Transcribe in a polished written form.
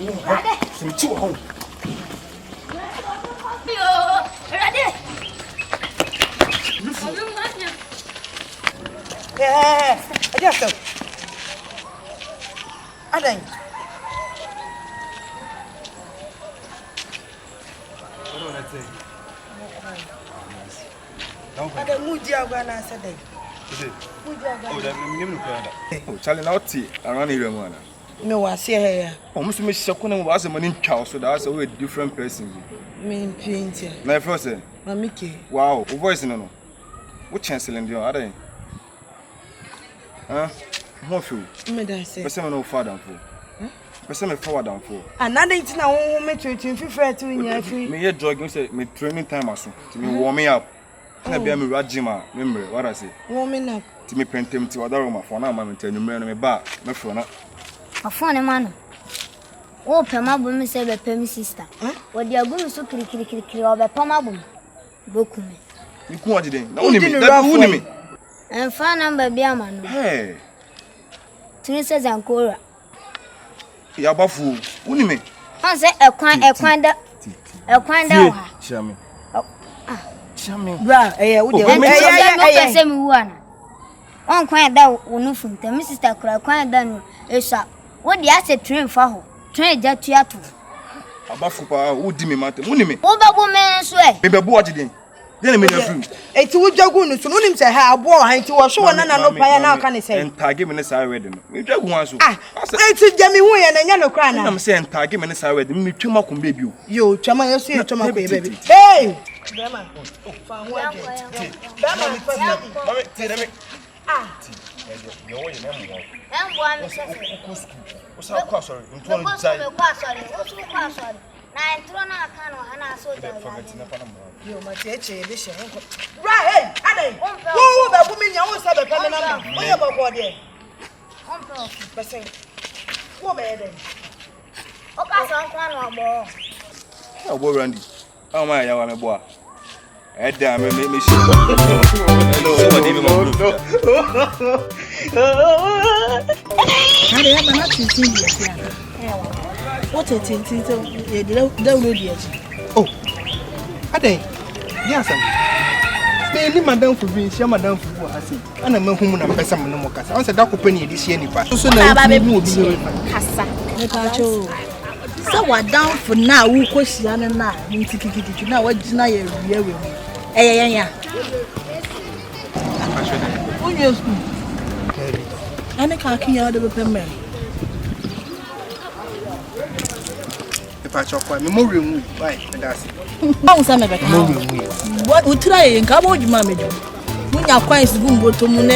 Some two home. Yeah, I just so. I think. Ada muji agwana sade. Oh, Charlie, now tea around here, man. Me was here. Almost Miss Shakuna was a man in Charles, so that's a different person. Me paint. My first, Mamiki. wow, voice no. What chancellor in your other? Huh? More food. Me don't say. Person no father for. Person forward down for. Another thing I want me to feel to in your free. Me here jogging say me training time aso. To me warm me up. Na be me rajima, remember what I say. Warming up. To me pentem ti other room for na ma tell you me ba me fro na. Afone man. O pema bo me say be pemi sister. Wo dia go so kiri o be pema bo. Boku me. You ku odi den. Na woni me. That woni me. En fa number bia ma no. Hey. Tini says ankora. Ya bafu. Woni me. On say ekwan da o ha. Chame. Chame. Bra, wo de. Eh say me wu ana. On kwan da wonu funta. Me sister kura kwan da no. Esa. Wo de ase train fa ho. Train ja tuato. Abafu pa wo di me mate. Woni me. Wo ba bo me so e. Me be bo odi den. Then me na free. Eti wo dwagu no so no nim say ha abo ha nti wo hwe na no pa ya na aka ne say. Entage me ne say ready no. Me dwagu wan so. Eti jami hu ye na nya no kra na. Na me say entage me ne say ready. Me twema ko baby o. Yo, twema yo so twema ko baby. Hey! Bema. Fa ho ade. Bema mi fa. Mama, ti dem. Yo wo ye na mo. Embo am se se. O sa kwa sorry. Nto no jai. Kwa sorry. O su kwa sorry. Na entro na aka no ana so da. Yo, ma cheche be she nko. Right, hey, adai. Wo be bu mi nya wo sa be peme na. Wo ye boko de. Onto. Person. Wo be de. O ka so nko na ogbo. Obo Randy. How my ya wa me boa. E da me shi. Hello, somebody me mo. Hade ya bana tintin dia sia. What a tintin so ye download dia. Oh. Adai. Yes, am. Me ni madam for being share madam for ase. Ana me hu mu na pesa me no mo kasa. On se da kopani edi share nipa. So na mu obi no kasa. Me pa cho. So what down for now wo kwhia ne na ntikikiki na wagina ye wiye we. Ya. Onye school. Ana ka kinya de be pemme. Ipa chokwa me mo remu. Why? That's it. How some be ka. What we try nka bo djuma mejo. Munya kwan sibu mboto mu na